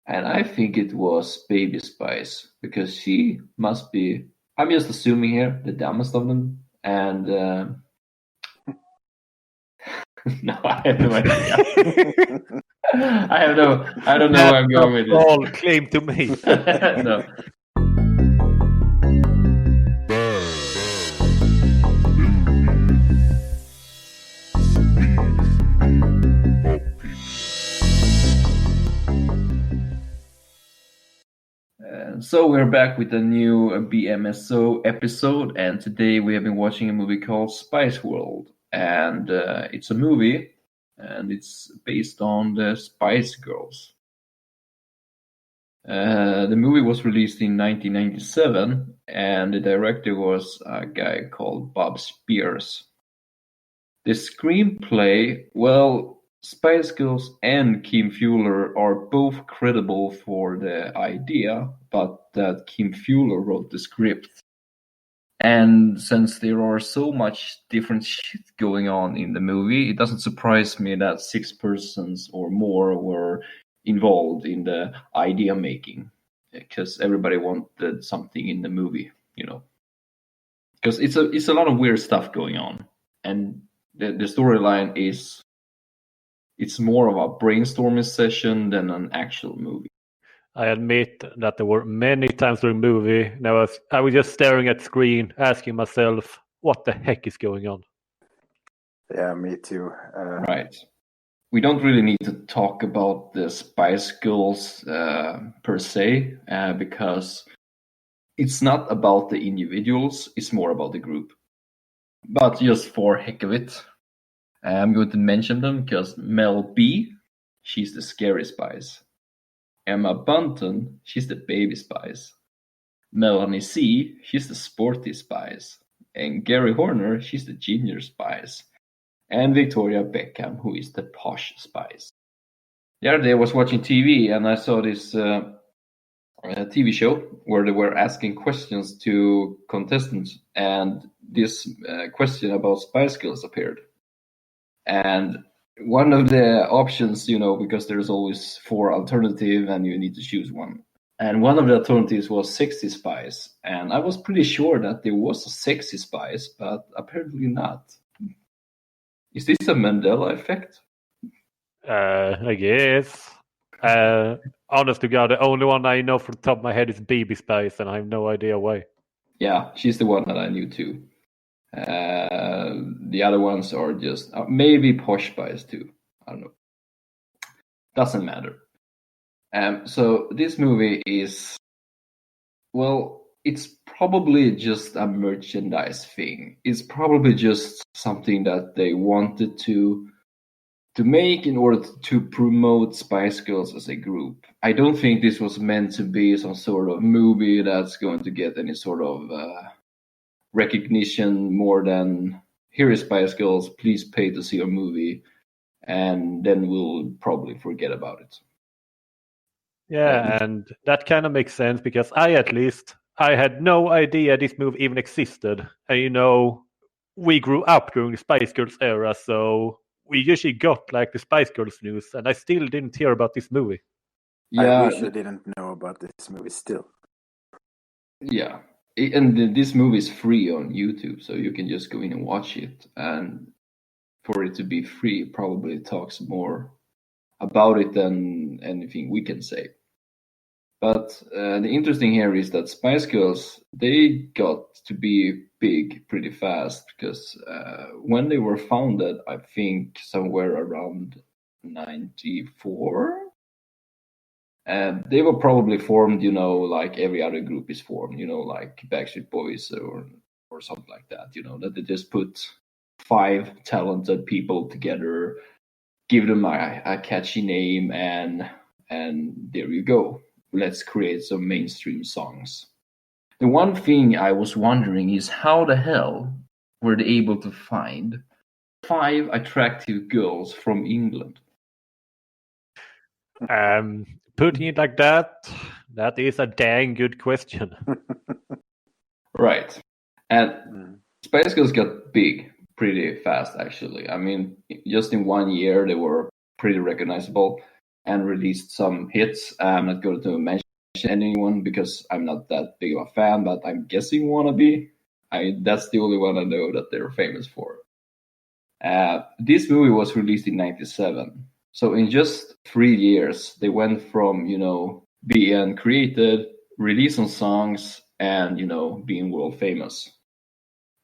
And I think it was Baby Spice, because she must be, I'm just assuming here, the dumbest of them. And no, I have no idea. I don't know where I'm going with this. All claim to me. No. So we're back with a new BMSO episode, and today we have been watching a movie called Spice World, and it's a movie, and it's based on the Spice Girls. The movie was released in 1997, and the director was a guy called Bob Spiers. The screenplay, well, Spice Girls and Kim Fuller are both credible for the idea, but that Kim Fuller wrote the script. And since there are so much different shit going on in the movie, it doesn't surprise me that 6 persons or more were involved in the idea making, because everybody wanted something in the movie, you know. Because it's a lot of weird stuff going on, and the storyline is, it's more of a brainstorming session than an actual movie. I admit that there were many times during the movie and I was just staring at the screen, asking myself, what the heck is going on? Yeah, me too. Right. We don't really need to talk about the Spice Girls per se, because it's not about the individuals, it's more about the group. But just for heck of it, I'm going to mention them, because Mel B, she's the scary Spice. Emma Bunton, she's the baby Spice. Melanie C, she's the sporty Spice. And Gary Horner, she's the ginger Spice. And Victoria Beckham, who is the posh Spice. The other day I was watching TV and I saw this TV show where they were asking questions to contestants, and this question about Spice Girls appeared. And one of the options, you know, because there's always 4 alternatives and you need to choose one. And one of the alternatives was sexy Spice. And I was pretty sure that there was a sexy Spice, but apparently not. Is this a Mandela effect? I guess. Honest to God, the only one I know from the top of my head is Baby Spice, and I have no idea why. Yeah, she's the one that I knew too. The other ones are just maybe Posh Spice too. I don't know. Doesn't matter. So this movie is, well, it's probably just a merchandise thing. It's probably just something that they wanted to make in order to promote Spice Girls as a group. I don't think this was meant to be some sort of movie that's going to get any sort of recognition more than, here is Spice Girls, please pay to see our movie, and then we'll probably forget about it. Yeah, and that kind of makes sense because I had no idea this movie even existed. And you know, we grew up during the Spice Girls era, so we usually got like the Spice Girls news, and I still didn't hear about this movie. Yeah, I wish I didn't know about this movie still. Yeah, and this movie is free on YouTube, so you can just go in and watch it. And for it to be free, probably talks more about it than anything we can say. But the interesting here is that Spice Girls, they got to be big pretty fast, because when they were founded, I think somewhere around 94, they were probably formed, you know, like every other group is formed, you know, like Backstreet Boys or something like that, you know, that they just put 5 talented people together, give them a catchy name, and there you go. Let's create some mainstream songs. The one thing I was wondering is, how the hell were they able to find 5 attractive girls from England? Putting it like that is a dang good question. Right. And Spice Girls got big pretty fast, actually. I mean, just in 1 year, they were pretty recognizable. and released some hits. I'm not going to mention anyone because I'm not that big of a fan, but I'm guessing Wannabe. That's the only one I know that they're famous for. This movie was released in '97, so in just 3 years, they went from being created, releasing songs, and being world famous.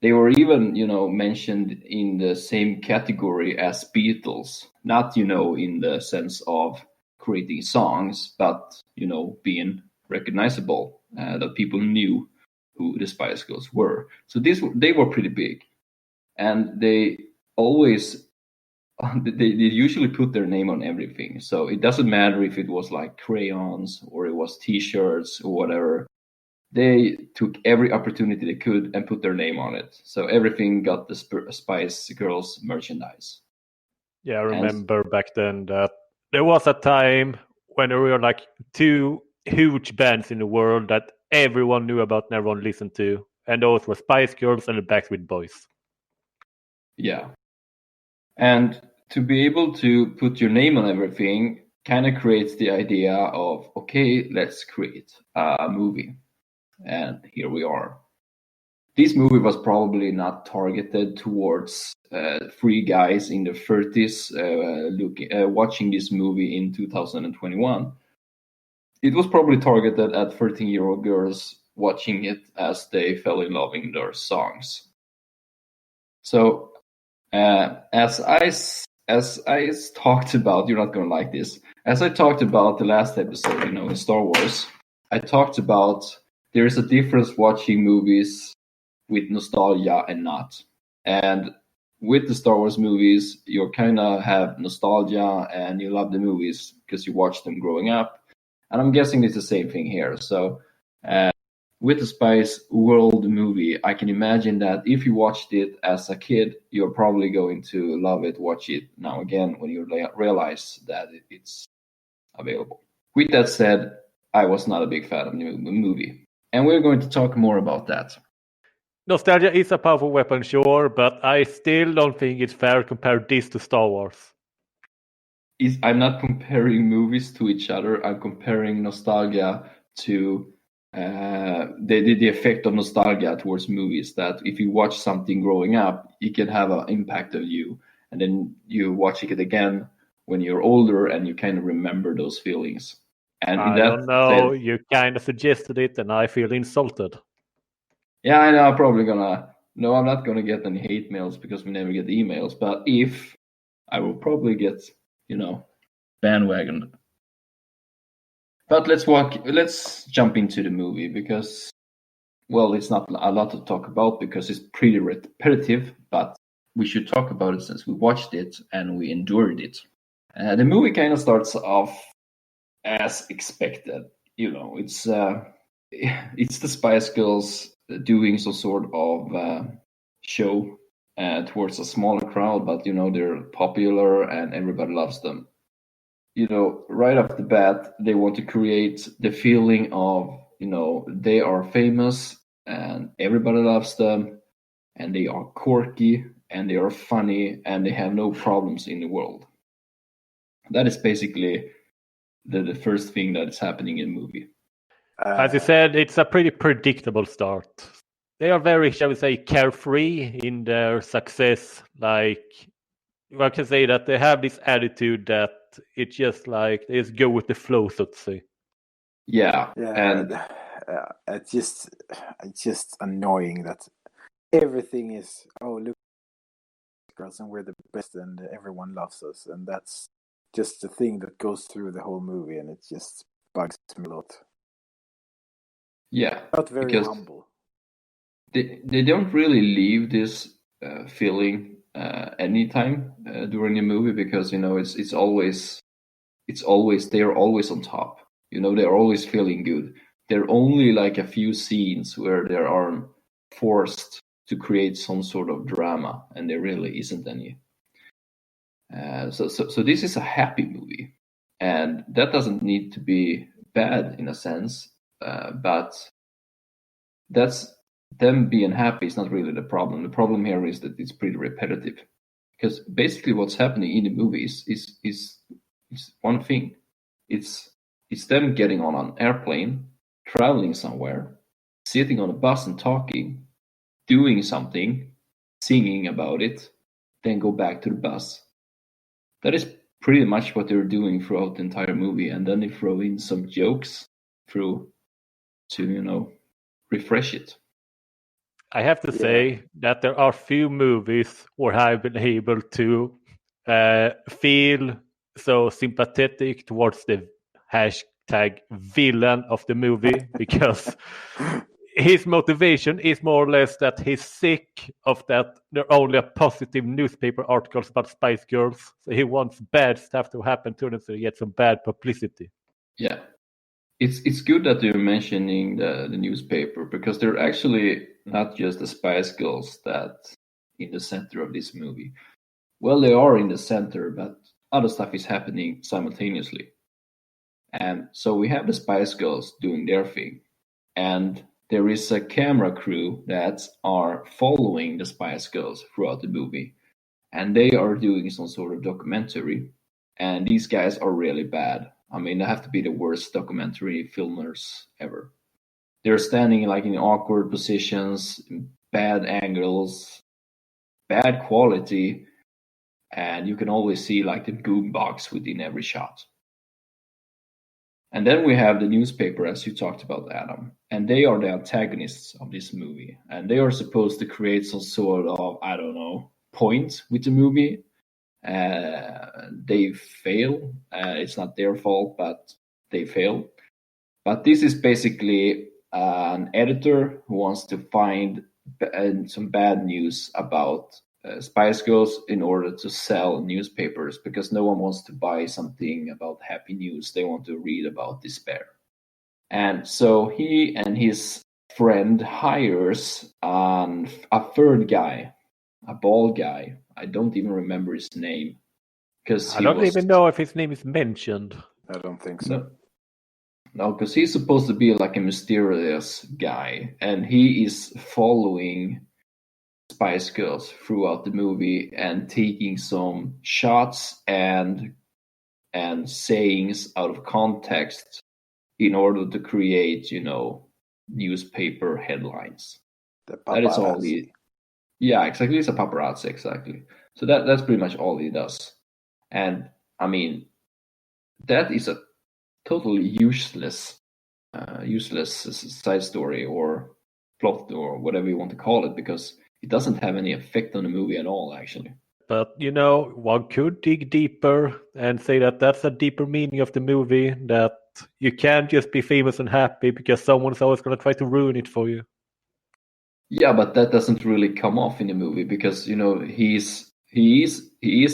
They were even mentioned in the same category as Beatles, not in the sense of creating songs, but being recognizable, that people knew who the Spice Girls were. So they were pretty big, and they always they usually put their name on everything. So it doesn't matter if it was like crayons or it was T-shirts or whatever. They took every opportunity they could and put their name on it. So everything got the Spice Girls merchandise. Yeah, I remember back then that there was a time when there were like 2 huge bands in the world that everyone knew about and everyone listened to. And those were Spice Girls and the Backstreet Boys. Yeah. And to be able to put your name on everything kind of creates the idea of, okay, let's create a movie. And here we are. This movie was probably not targeted towards 3 guys in their 30s watching this movie in 2021. It was probably targeted at 13-year-old girls watching it as they fell in love in their songs. So as I talked about, you're not going to like this. As I talked about the last episode, in Star Wars, I talked about there is a difference watching movies with nostalgia and not. And with the Star Wars movies, you kind of have nostalgia and you love the movies because you watched them growing up. And I'm guessing it's the same thing here. So with the Spice World movie, I can imagine that if you watched it as a kid, you're probably going to love it, watch it now again when you realize that it's available. With that said, I was not a big fan of the movie. And we're going to talk more about that. Nostalgia is a powerful weapon, sure, but I still don't think it's fair to compare this to Star Wars. I'm not comparing movies to each other. I'm comparing nostalgia to the effect of nostalgia towards movies. That if you watch something growing up, it can have an impact on you, and then you watch it again when you're older, and you kind of remember those feelings. And I don't know. You kind of suggested it, and I feel insulted. Yeah, I know. I'm probably gonna. No, I'm not gonna get any hate mails because we never get emails. But if I will probably get, bandwagon. But let's jump into the movie because, well, it's not a lot to talk about because it's pretty repetitive, but we should talk about it since we watched it and we endured it. The movie kind of starts off as expected. It's the Spice Girls doing some sort of show towards a smaller crowd, but they're popular and everybody loves them. Right off the bat, they want to create the feeling of, they are famous and everybody loves them and they are quirky and they are funny and they have no problems in the world. That is basically the first thing that is happening in the movie. As you said, it's a pretty predictable start. They are very, shall we say, carefree in their success. Like, I can say that they have this attitude that it's just like they just go with the flow, so to say. Yeah, and it's just annoying that everything is, oh, look, girls, and we're the best, and everyone loves us, and that's just the thing that goes through the whole movie, and it just bugs me a lot. Yeah, not very humble. They don't really leave this feeling anytime during the movie because it's always they're always on top. They're always feeling good. There are only like a few scenes where they are forced to create some sort of drama, and there really isn't any. So this is a happy movie, and that doesn't need to be bad in a sense, but that's them being happy is not really the problem. The problem here is that it's pretty repetitive, because basically what's happening in the movie is one thing. It's them getting on an airplane, traveling somewhere, sitting on a bus and talking, doing something, singing about it, then go back to the bus. That is pretty much what they're doing throughout the entire movie, and then they throw in some jokes through to refresh it. I have to say that there are few movies where I've been able to feel so sympathetic towards the hashtag villain of the movie, because his motivation is more or less that he's sick of that there are only positive newspaper articles about Spice Girls. So he wants bad stuff to happen to them so he gets some bad publicity. Yeah. It's good that you're mentioning the newspaper, because they're actually not just the Spice Girls that in the center of this movie. Well, they are in the center, but other stuff is happening simultaneously. And so we have the Spice Girls doing their thing, and there is a camera crew that are following the Spice Girls throughout the movie, and they are doing some sort of documentary, and these guys are really bad. I mean, they have to be the worst documentary filmers ever. They're standing like in awkward positions, bad angles, bad quality, and you can always see like the boombox within every shot. And then we have the newspaper, as you talked about, Adam, and they are the antagonists of this movie, and they are supposed to create some sort of, I don't know, point with the movie. They fail. It's not their fault, but they fail. But this is basically an editor who wants to find some bad news about Spice Girls in order to sell newspapers, because no one wants to buy something about happy news. They want to read about despair. And so he and his friend hires a third guy, a bald guy. I don't even remember his name. I don't even know if his name is mentioned. I don't think so. No, because he's supposed to be like a mysterious guy, and he is following Spice Girls throughout the movie and taking some shots and sayings out of context in order to create, newspaper headlines. That is all he. Yeah, exactly. It's a paparazzi, exactly. So that's pretty much all he does. And I mean, that is a totally useless side story or plot or whatever you want to call it, because it doesn't have any effect on the movie at all, actually. But, one could dig deeper and say that that's a deeper meaning of the movie, that you can't just be famous and happy because someone's always going to try to ruin it for you. Yeah, but that doesn't really come off in the movie, because, he is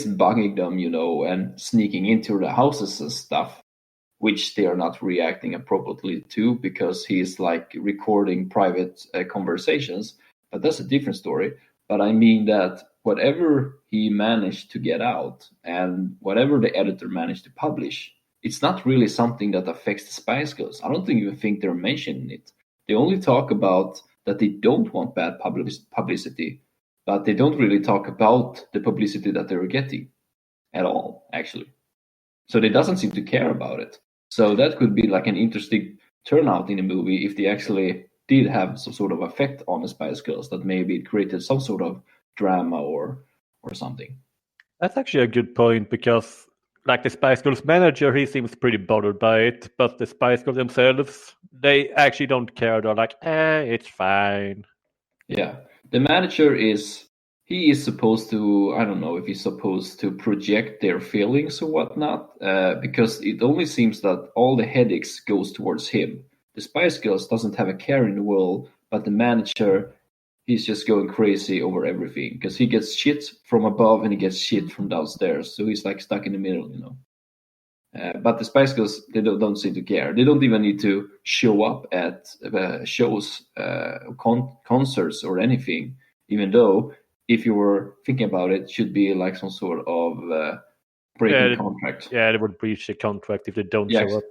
bugging them, and sneaking into the houses and stuff, which they are not reacting appropriately to, because he's like recording private conversations. But that's a different story. But I mean that whatever he managed to get out and whatever the editor managed to publish, it's not really something that affects the Spice Girls. I don't even think they're mentioning it. They only talk about that they don't want bad publicity, but they don't really talk about the publicity that they're getting at all, actually. So they doesn't seem to care about it. So that could be like an interesting turnout in the movie if they actually did have some sort of effect on the Spice Girls, that maybe it created some sort of drama or something. That's actually a good point, because like the Spice Girls manager, he seems pretty bothered by it, but the Spice Girls themselves, they actually don't care. They're like, it's fine. Yeah. The manager is supposed to, I don't know if he's supposed to project their feelings or whatnot, because it only seems that all the headaches goes towards him. The Spice Girls doesn't have a care in the world, but the manager, he's just going crazy over everything, because he gets shit from above and he gets shit from downstairs. So he's like stuck in the middle, But the Spice Girls, they don't seem to care. They don't even need to show up at shows, concerts or anything, even though, if you were thinking about it, should be like some sort of breaking contract. Yeah, they would breach the contract if they don't show up.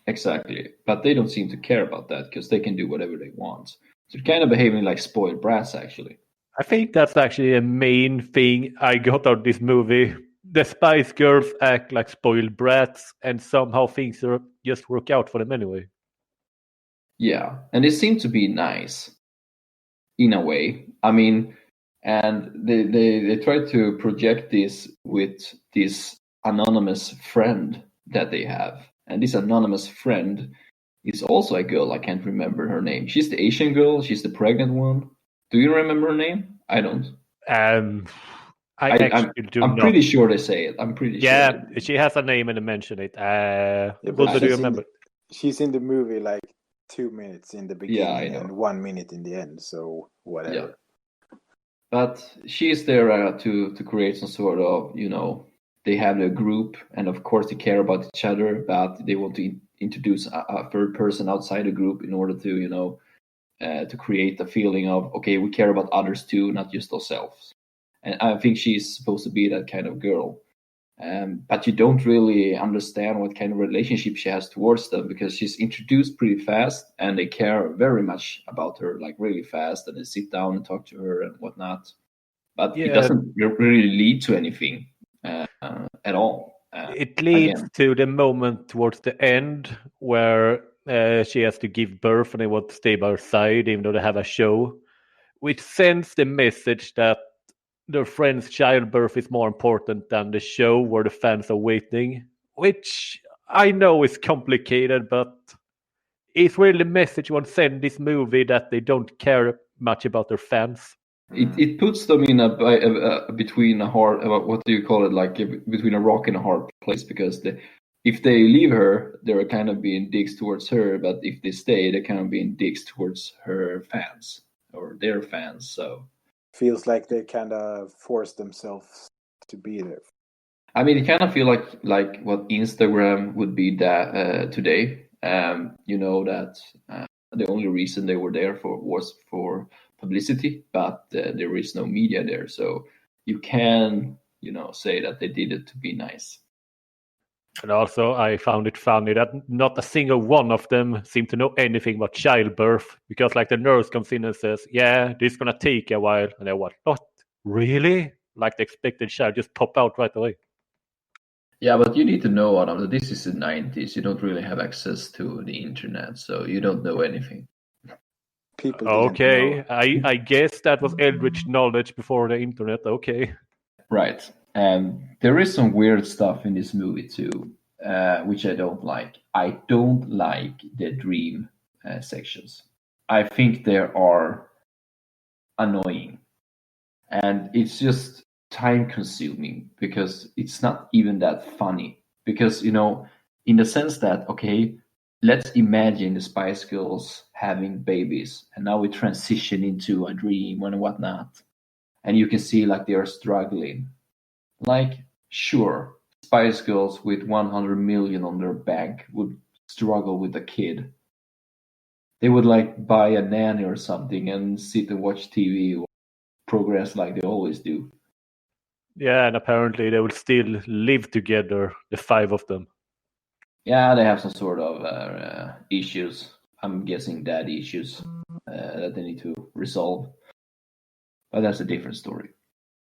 Exactly. But they don't seem to care about that, because they can do whatever they want. So they're kind of behaving like spoiled brats, actually. I think that's actually a main thing I got out of this movie. the Spice Girls act like spoiled brats, and somehow things just work out for them anyway. Yeah, and they seem to be nice in a way. I mean, and they try to project this with this anonymous friend that they have. And this anonymous friend is also a girl. I can't remember her name. She's the Asian girl. She's the pregnant one. Do you remember her name? I don't. I actually do I'm not. pretty sure they say it. I'm pretty sure. Yeah, she has a name and they mention it. What do you remember? She's in the movie like 2 minutes in the beginning Yeah, and 1 minute in the end, so whatever. Yeah. But she's there to create some sort of, they have a group, and of course they care about each other, but they want to introduce a third person outside the group in order to, to create a feeling of, okay, we care about others too, not just ourselves. And I think she's supposed to be that kind of girl. But you don't really understand what kind of relationship she has towards them, because she's introduced pretty fast and they care very much about her, like really fast, and they sit down and talk to her and whatnot. But it doesn't really lead to anything at all. It leads to the moment towards the end where she has to give birth and they want to stay by her side even though they have a show, which sends the message that their friend's childbirth is more important than the show where the fans are waiting, which I know is complicated, but it's really the message you want to send this movie, that they don't care much about their fans. It puts them in between a hard, what do you call it, like between a rock and a hard place, because if they leave her, they're kind of being dicks towards her, but if they stay, they're kind of being dicks towards her fans or their fans. So feels like they kind of force themselves to be there. I mean, it kind of feel like what Instagram would be that today. That the only reason they were there was for publicity, but there is no media there, so you can say that they did it to be nice. And also, I found it funny that not a single one of them seemed to know anything about childbirth, because like the nurse comes in and says, yeah, this is gonna take a while, and they're what, really? Like the expected child just pop out right away. Yeah, but you need to know, Adam, that this is the 90s. You don't really have access to the internet, so you don't know anything. People okay, I guess that was eldritch knowledge before the internet. Okay. Right. And there is some weird stuff in this movie too, which I don't like. I don't like the dream sections. I think they are annoying. And it's just time consuming because it's not even that funny. Because, in the sense that, okay, let's imagine the Spice Girls having babies, and now we transition into a dream and whatnot. And you can see like they are struggling. Like, sure, Spice Girls with 100 million on their bank would struggle with a kid. They would like buy a nanny or something and sit and watch TV or progress like they always do. Yeah, and apparently they will still live together, the 5 of them. Yeah, they have some sort of issues. I'm guessing dad issues that they need to resolve. But that's a different story.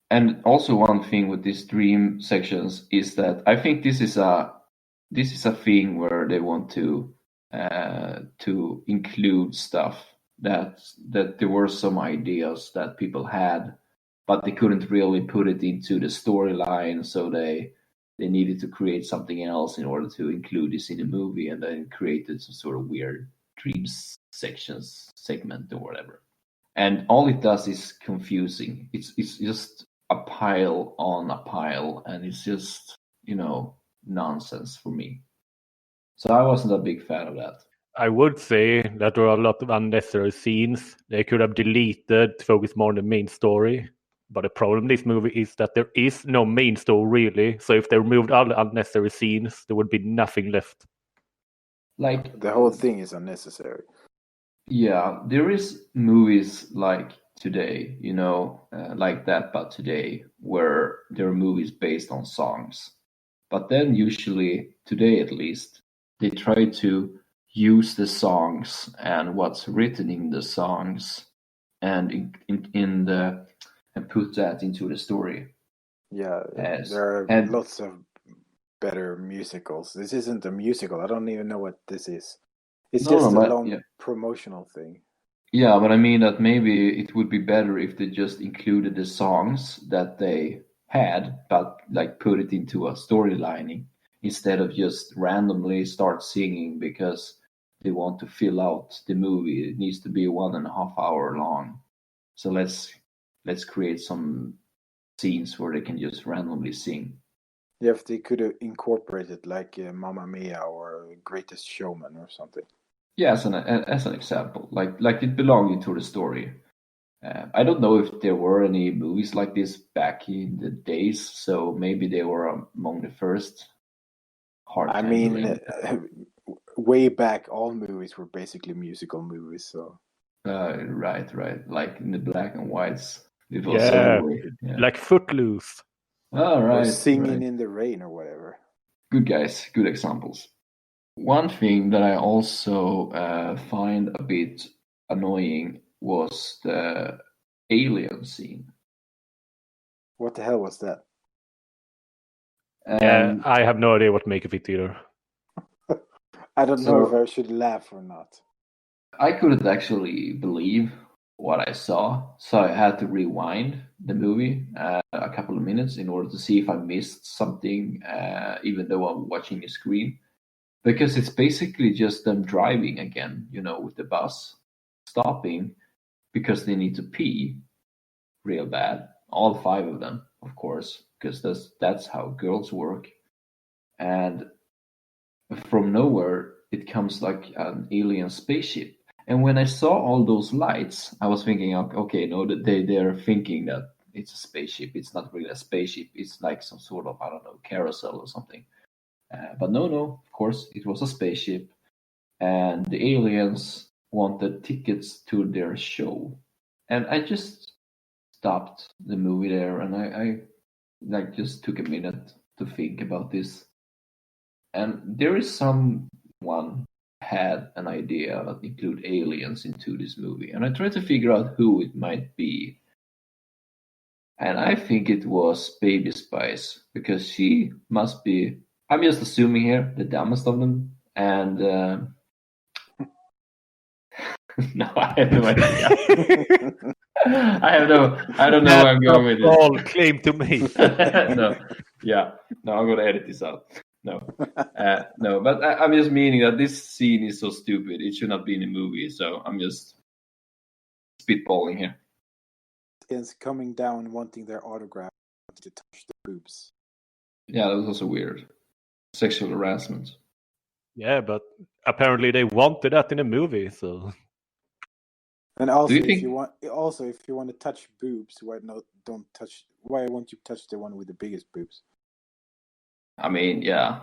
And also one thing with these dream sections is that I think this is a thing where they want to include stuff that there were some ideas that people had, but they couldn't really put it into the storyline, so they needed to create something else in order to include this in the movie, and then created some sort of weird dreams segment or whatever. And all it does is confusing. It's just a pile on a pile, and it's just nonsense for me. So I wasn't a big fan of that. I would say that there are a lot of unnecessary scenes they could have deleted to focus more on the main story. But the problem with this movie is that there is no main story really. So if they removed all the unnecessary scenes, there would be nothing left. Like the whole thing is unnecessary. Yeah, there is movies like today, like that, but today, where there are movies based on songs. But then usually, today at least, they try to use the songs and what's written in the songs and and put that into the story. Yeah, Yes. there are And lots of better musicals. This isn't a musical. I don't even know what this is. It's no, just a but long promotional thing. yeah, but I mean that maybe it would be better if they just included the songs that they had, but like put it into a storylining instead of just randomly start singing because they want to fill out the movie. It needs to be 1.5 hour long. So let's create some scenes where they can just randomly sing. Yeah, if they could have incorporated like Mamma Mia or Greatest Showman or something. Yeah, as an example, like it belonging to the story. I don't know if there were any movies like this back in the days, so maybe they were among the first hard I handling. mean, way back, all movies were basically musical movies. So Right, like in the black and whites. It was Yeah, so yeah. like Footloose. Oh, or right, Singing right. in the Rain or whatever. Good guys, good examples. One thing that I also find a bit annoying was the alien scene. What the hell was that? Yeah, And I have no idea what to make of it either. I don't know if so I should laugh or not. I couldn't actually believe what I saw, so I had to rewind the movie a couple of minutes in order to see if I missed something, even though I'm watching the screen. Because it's basically just them driving again, with the bus, stopping because they need to pee real bad. All five of them, of course, because that's how girls work. And from nowhere, it comes like an alien spaceship. And when I saw all those lights, I was thinking, okay, no, that they're thinking that it's a spaceship. It's not really a spaceship. It's like some sort of, I don't know, carousel or something. But no, of course, it was a spaceship. And the aliens wanted tickets to their show. And I just stopped the movie there, and I like just took a minute to think about this. And there is someone had an idea that include aliens into this movie, and I tried to figure out who it might be. And I think it was Baby Spice because she must be. I'm just assuming here the dumbest of them, and no, I have no idea. I don't know where I'm going with this. All claim to me. No, yeah, no, I'm gonna edit this out. No, no, but I'm just meaning that this scene is so stupid. It should not be in a movie. So I'm just spitballing here. Aliens coming down wanting their autograph to touch the boobs. Yeah, that was also weird. Sexual harassment. Yeah, but apparently they wanted that in a movie, so And also, Do you if think? you want to touch boobs, why won't you touch the one with the biggest boobs? I mean, yeah.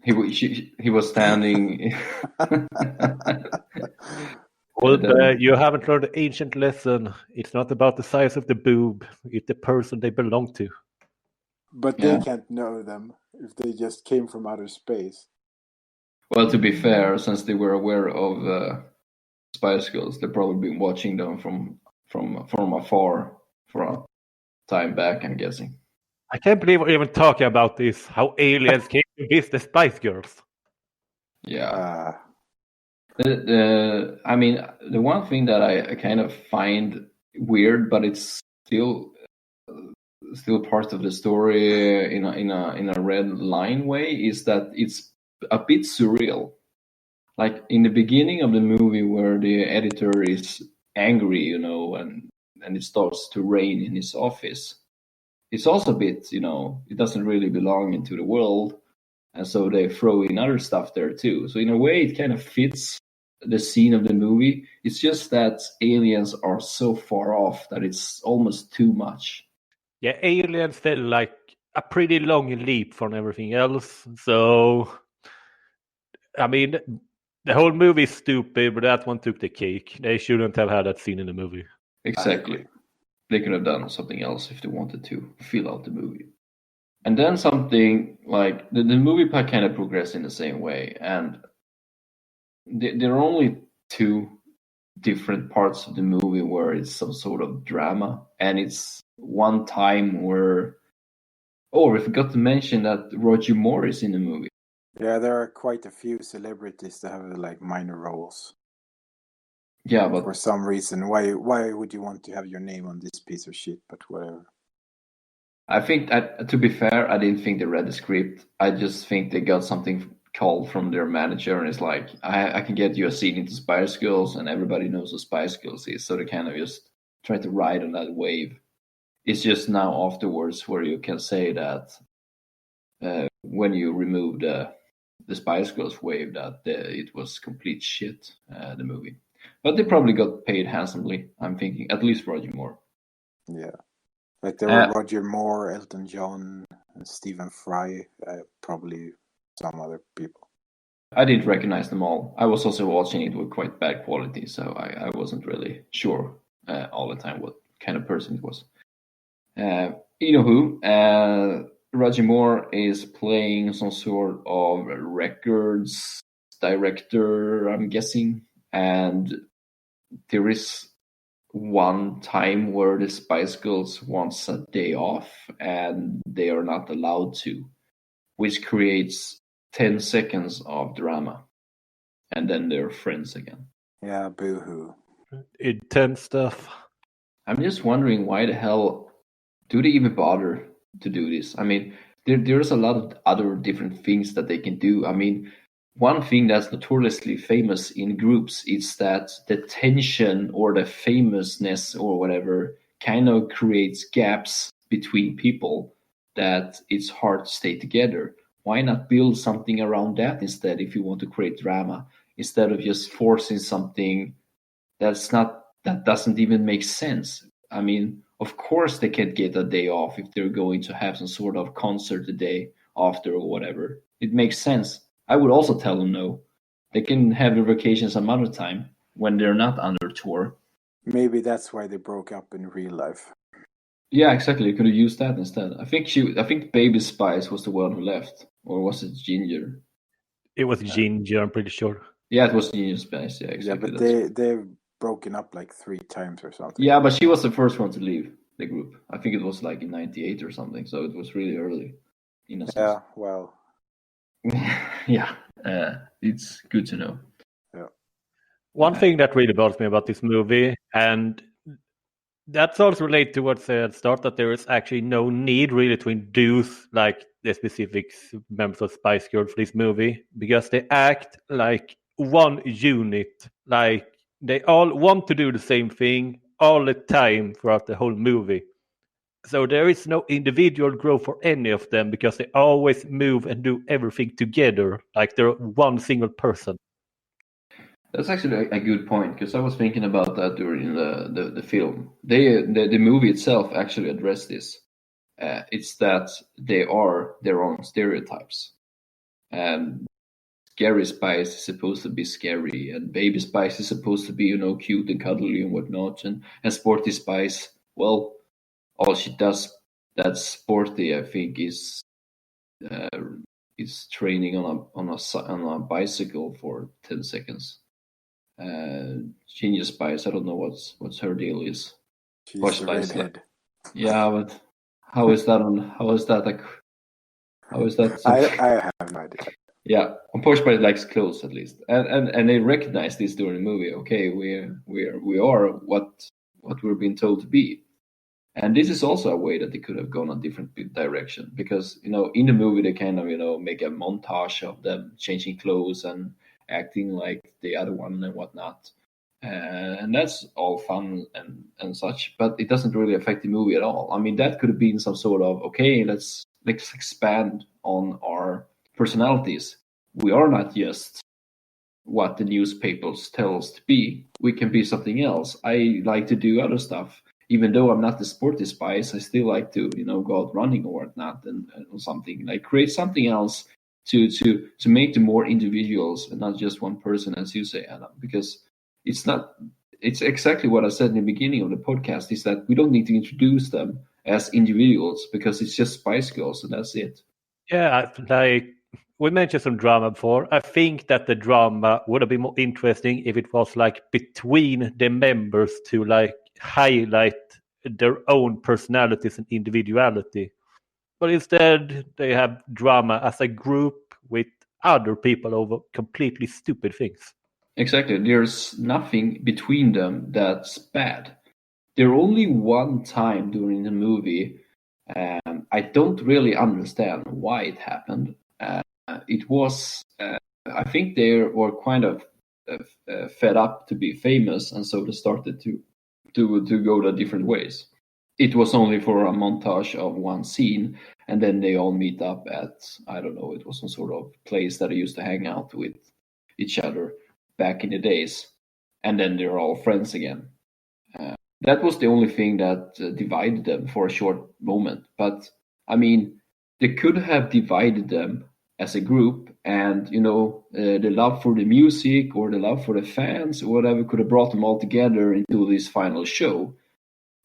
He was standing. well, then, you haven't learned the ancient lesson. It's not about the size of the boob; it's the person they belong to. But yeah. they can't know them if they just came from outer space. Well, to be fair, since they were aware of Spice Girls, they've probably been watching them from afar for a time back. I'm guessing. I can't believe we're even talking about this. How aliens came to visit the Spice Girls. Yeah. I mean, the one thing that I kind of find weird, but it's still part of the story in a red line way, is that it's a bit surreal. Like in the beginning of the movie, where the editor is angry, and it starts to rain in his office. It's also a bit, it doesn't really belong into the world, and so they throw in other stuff there too. So in a way, it kind of fits the scene of the movie. It's just that aliens are so far off that it's almost too much. Yeah, aliens felt like a pretty long leap from everything else. So, I mean, the whole movie is stupid, but that one took the cake. They shouldn't have had that scene in the movie. Exactly. They could have done something else if they wanted to fill out the movie. And then something like the movie kind of progressed in the same way. And there are only two different parts of the movie where it's some sort of drama, and it's one time where... Oh, we forgot to mention that Roger Moore is in the movie. Yeah, there are quite a few celebrities that have like minor roles. Yeah, but for some reason, why would you want to have your name on this piece of shit? But whatever. I think, to be fair, I didn't think they read the script. I just think they got something called from their manager, and it's like, I can get you a scene into Spice Girls, and everybody knows what Spice Girls is, so they kind of just try to ride on that wave. It's just now afterwards where you can say that when you remove the Spice Girls wave, that it was complete shit, the movie. But they probably got paid handsomely, I'm thinking, at least Roger Moore. Yeah. Like there were Roger Moore, Elton John, and Stephen Fry, probably some other people. I didn't recognize them all. I was also watching it with quite bad quality, so I wasn't really sure all the time what kind of person it was. Roger Moore is playing some sort of records director, I'm guessing, and there is one time where the Spice Girls wants a day off and they are not allowed to, which creates 10 seconds of drama, and then they're friends again. Yeah, boo-hoo. Intense stuff. I'm just wondering, why the hell do they even bother to do this? I mean, there's a lot of other different things that they can do. I mean, one thing that's notoriously famous in groups is that the tension or the famousness or whatever kind of creates gaps between people that it's hard to stay together. Why not build something around that instead if you want to create drama, instead of just forcing something that doesn't even make sense? I mean, of course they can't get a day off if they're going to have some sort of concert the day after or whatever. It makes sense. I would also tell them no. They can have their vacation some other time when they're not under tour. Maybe that's why they broke up in real life. Yeah, exactly. You could have used that instead. I think Baby Spice was the one who left, or was it Ginger? It was Ginger, I'm pretty sure. Yeah, it was Ginger Spice. Yeah, exactly. Yeah, but they've broken up like 3 times or something. Yeah, but she was the first one to leave the group. I think it was like in '98 or something, so it was really early. In a sense. Yeah, well. Yeah, it's good to know. Yeah. One thing that really bothers me about this movie, and that's also related to what I said at the start, that there is actually no need really to induce like the specific members of Spice Girls for this movie, because they act like one unit. Like they all want to do the same thing all the time throughout the whole movie. So there is no individual growth for any of them, because they always move and do everything together, like they're one single person. That's actually a good point, because I was thinking about that during the film. The movie itself actually addressed this. It's that they are their own stereotypes. Scary Spice is supposed to be scary, and Baby Spice is supposed to be, cute and cuddly and whatnot, and Sporty Spice, well, all she does that's sporty, I think, is training on a bicycle for 10 seconds. Ginger Spice, I don't know what's her deal is. She's a redhead. Yeah, but how is that? I have no idea. Yeah, Porsche Spice likes clothes at least, and they recognize this during the movie. Okay, we are what we're being told to be. And this is also a way that they could have gone a different direction, because, in the movie they kind of, make a montage of them changing clothes and acting like the other one and whatnot. And that's all fun and such, but it doesn't really affect the movie at all. I mean, that could have been some sort of, okay, let's expand on our personalities. We are not just what the newspapers tell us to be. We can be something else. I like to do other stuff. Even though I'm not the sporty Spice, I still like to, go out running or whatnot and something. Like, create something else to make them more individuals and not just one person, as you say, Adam. Because it's exactly what I said in the beginning of the podcast, is that we don't need to introduce them as individuals, because it's just Spice Girls and that's it. Yeah, like we mentioned some drama before. I think that the drama would have been more interesting if it was like between the members, to like highlight their own personalities and individuality. But instead, they have drama as a group with other people over completely stupid things. Exactly. There's nothing between them that's bad. There only one time during the movie, I don't really understand why it happened. It was, I think they were kind of fed up to be famous, and so they started to go the different ways. It was only for a montage of one scene, and then they all meet up at, I don't know, it was some sort of place that they used to hang out with each other back in the days, and then they're all friends again. That was the only thing that divided them for a short moment. But I mean, they could have divided them as a group, and the love for the music or the love for the fans or whatever could have brought them all together into this final show.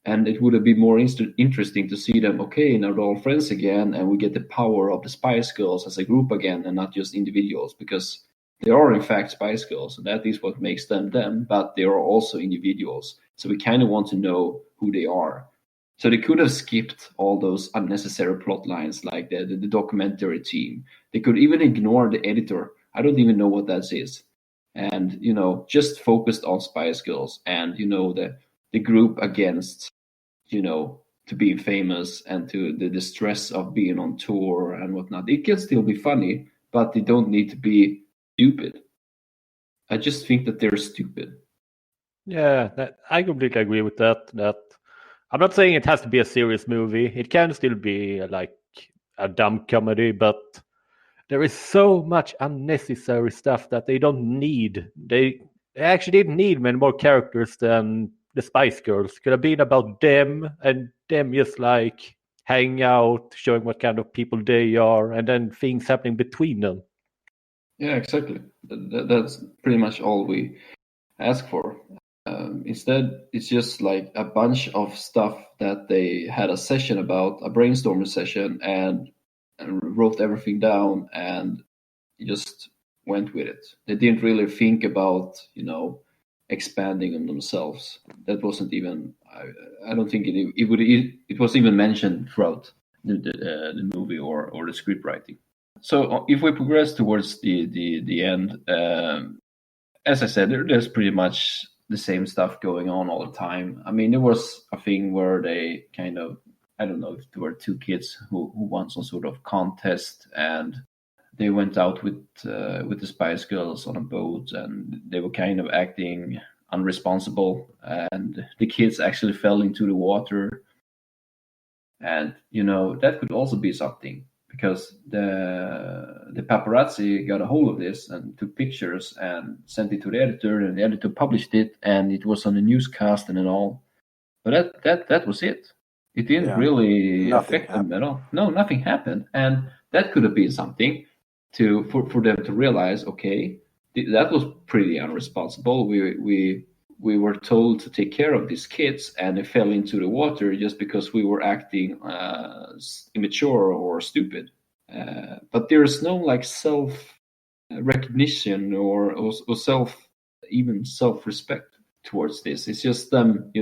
And it would have been more interesting to see them, okay, now they're all friends again, and we get the power of the Spice Girls as a group again, and not just individuals, because they are in fact Spice Girls, and that is what makes them them, but they are also individuals. So we kind of want to know who they are. So they could have skipped all those unnecessary plot lines like the documentary team. They could even ignore the editor. I don't even know what that is. And, just focused on Spice Girls and, the group against, to being famous and to the stress of being on tour and whatnot. It can still be funny, but they don't need to be stupid. I just think that they're stupid. Yeah, I completely agree with that. I'm not saying it has to be a serious movie. It can still be like a dumb comedy, but there is so much unnecessary stuff that they don't need. They actually didn't need many more characters than the Spice Girls. Could have been about them and them just like hanging out, showing what kind of people they are, and then things happening between them. Yeah, exactly. That's pretty much all we ask for. Instead, it's just like a bunch of stuff that they had a session about, a brainstorming session, and wrote everything down and just went with it. They didn't really think about, expanding on themselves. That wasn't even. I don't think it was even mentioned throughout the movie or the script writing. So if we progress towards the end, as I said, there's pretty much the same stuff going on all the time. I mean, there was a thing where they kind of, I don't know if there were two kids who won some sort of contest, and they went out with the Spice Girls on a boat, and they were kind of acting unresponsible, and the kids actually fell into the water. And that could also be something, because the paparazzi got a hold of this and took pictures and sent it to the editor, and the editor published it, and it was on the newscast and all. But that was it. It didn't really affect them at all. No, nothing happened, and that could have been something for them to realize. Okay, that was pretty unresponsible. We were told to take care of these kids, and they fell into the water just because we were acting immature or stupid. But there's no like self recognition or self-respect towards this. It's just them,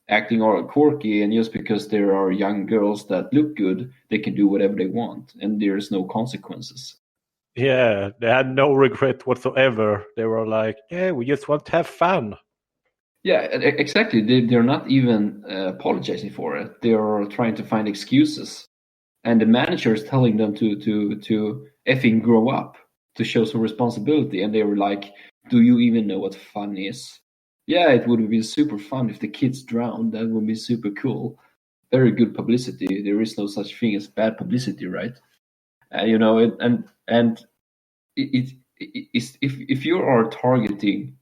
acting all quirky, and just because there are young girls that look good, they can do whatever they want, and there's no consequences. Yeah, they had no regret whatsoever. They were like, yeah, we just want to have fun. Yeah, exactly. They're not even apologizing for it. They're trying to find excuses. And the manager is telling them to effing grow up, to show some responsibility. And they were like, do you even know what fun is? Yeah, it would have been super fun if the kids drowned. That would be super cool. Very good publicity. There is no such thing as bad publicity, right? If you are targeting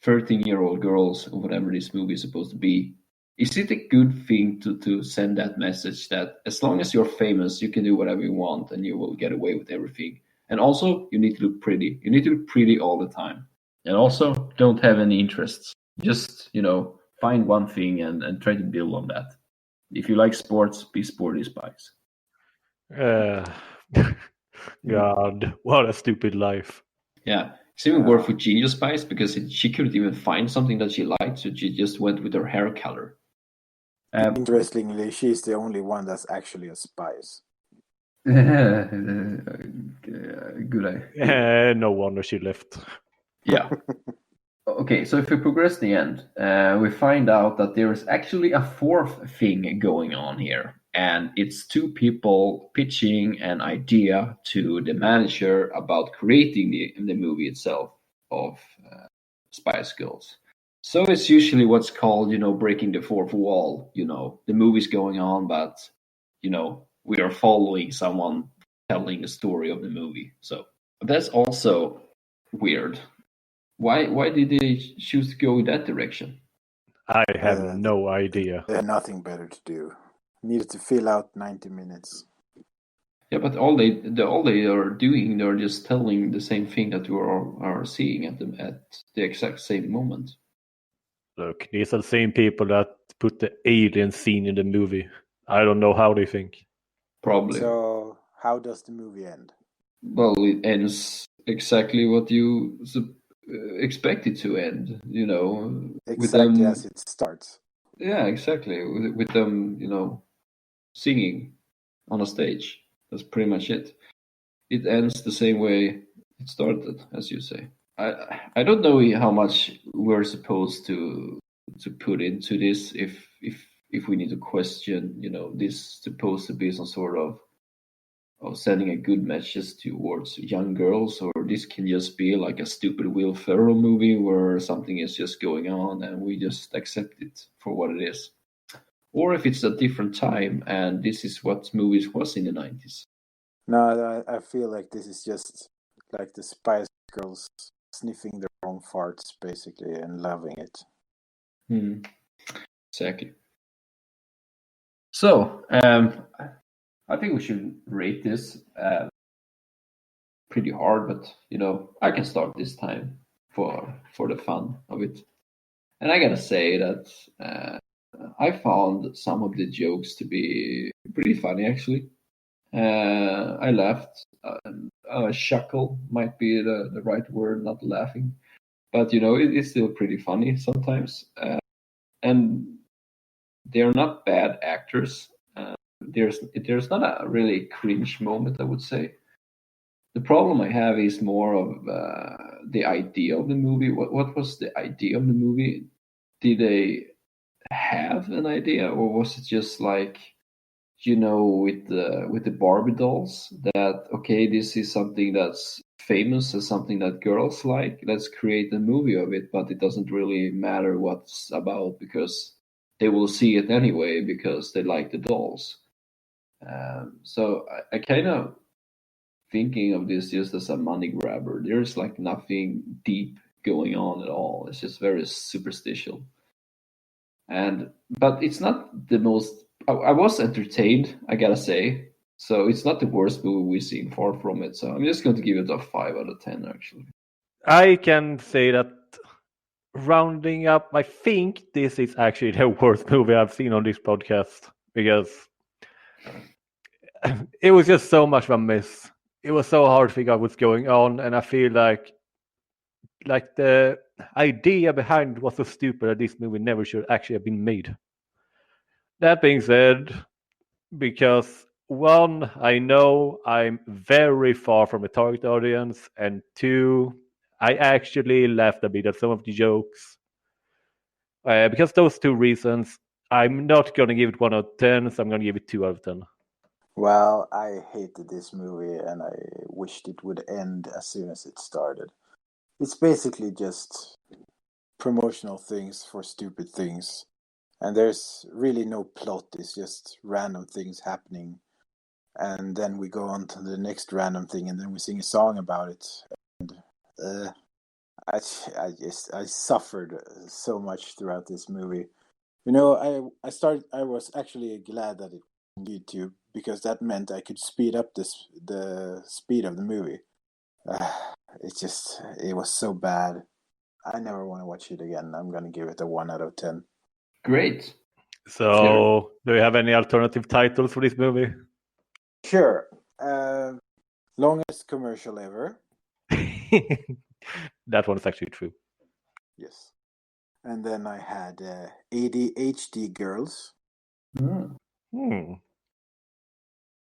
13-year-old girls or whatever this movie is supposed to be, is it a good thing to send that message that as long as you're famous, you can do whatever you want and you will get away with everything? And also, you need to look pretty. You need to look pretty all the time. And also, don't have any interests. Just, find one thing and try to build on that. If you like sports, be sporty, Spice. God, what a stupid life. Yeah. It's even worse for Genius Spice, because she couldn't even find something that she liked, so she just went with her hair color. Interestingly, she's the only one that's actually a Spies. Good idea. No wonder she left. Yeah. Okay, so if we progress the end, we find out that there is actually a fourth thing going on here, and it's two people pitching an idea to the manager about creating the movie itself of Spice Girls. So it's usually what's called, breaking the fourth wall. The movie's going on, but we are following someone telling the story of the movie. So that's also weird. Why did they choose to go in that direction? I have no idea. They had nothing better to do. Needed to fill out 90 minutes. Yeah, but all they are doing, they're just telling the same thing that we are seeing at the exact same moment. Look, these are the same people that put the alien scene in the movie. I don't know how they think. Probably. So, how does the movie end? Well, it ends exactly what you expect it to end. Exactly as it starts. Yeah, exactly. With them, singing on a stage. That's pretty much it. It ends the same way it started, as you say. I don't know how much we're supposed to put into this. If we need to question, this supposed to be some sort of sending a good message towards young girls, or this can just be like a stupid Will Ferrell movie where something is just going on and we just accept it for what it is. Or if it's a different time and this is what movies was in the 90s. No, I feel like this is just like the Spice Girls sniffing their own farts, basically, and loving it. Exactly. So, I think we should rate this pretty hard, but I can start this time for the fun of it. And I gotta say that I found some of the jokes to be pretty funny, actually. I laughed. Chuckle might be the right word, not laughing. But, it's still pretty funny sometimes. And they're not bad actors. There's not a really cringe moment, I would say. The problem I have is more of the idea of the movie. What was the idea of the movie? Did they have an idea, or was it just like, with the Barbie dolls, that okay, this is something that's famous and something that girls like. Let's create a movie of it, but it doesn't really matter what's about because they will see it anyway because they like the dolls. So I kind of thinking of this just as a money grabber. There's like nothing deep going on at all. It's just very superstitious. But it's not the most. I was entertained, I gotta say. So it's not the worst movie we've seen, far from it. So I'm just going to give it a 5 out of 10, actually. I can say that rounding up, I think this is actually the worst movie I've seen on this podcast because it was just so much of a mess. It was so hard to figure out what's going on, and I feel like the idea behind it was so stupid that this movie never should actually have been made. That being said, because one, I know I'm very far from a target audience, and two, I actually laughed a bit at some of the jokes. Because those two reasons, I'm not going to give it 1 out of 10, so I'm going to give it 2 out of 10. Well, I hated this movie and I wished it would end as soon as it started. It's basically just promotional things for stupid things. And there's really no plot, it's just random things happening. And then we go on to the next random thing and then we sing a song about it. And I suffered so much throughout this movie. I was actually glad that it was on YouTube because that meant I could speed up the speed of the movie. It was so bad. I never want to watch it again. I'm gonna give it a 1 out of 10. Great. So, do you have any alternative titles for this movie? Sure. Longest commercial ever. That one is actually true. Yes. And then I had ADHD Girls.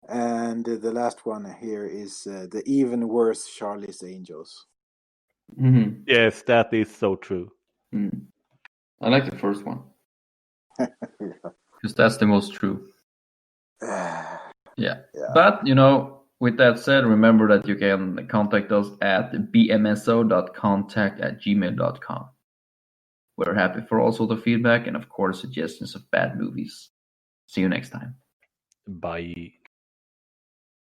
And the last one here is the even worse Charlie's Angels. Mm-hmm. Yes, that is so true. I like the first one. Because that's the most true. Yeah. But, with that said, remember that you can contact us at bmso.contact@gmail.com. We're happy for all sort of feedback and, of course, suggestions of bad movies. See you next time. Bye.